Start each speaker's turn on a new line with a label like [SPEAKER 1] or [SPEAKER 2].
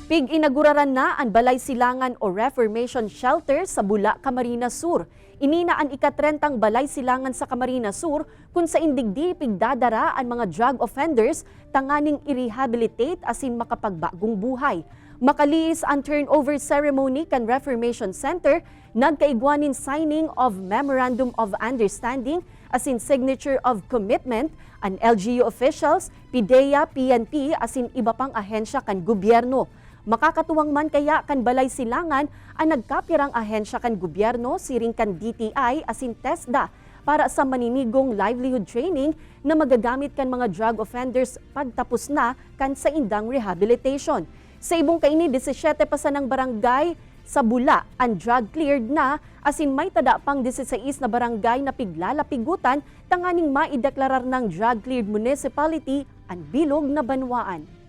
[SPEAKER 1] Pig-inaguraran na ang Balay Silangan o Reformation Shelter sa Bula, Camarines Sur. Inina ang ika-30 Balay Silangan sa Camarines Sur kung sa indigdi pigdadara ang mga drug offenders tanganing i-rehabilitate asin makapagbagong buhay. Makaliis ang turnover ceremony kan Reformation Center, nagkaigwanin signing of Memorandum of Understanding asin signature of commitment ang LGU officials, PIDEA, PNP asin iba pang ahensya kan gobyerno. Makakatuwang man kaya kan Balay Silangan ang nagkapirang ahensya kan gobyerno siring kan DTI asin TESDA para sa maninigong livelihood training na magagamit kan mga drug offenders pagtapos na kan sa indang rehabilitation. Sa ibong kaini 17 pa sa ng barangay sa Bula ang drug cleared na asin may tada pang 16 na barangay na piglalapigutan tanganing maideklarar ng drug cleared municipality ang bilog na banwaan.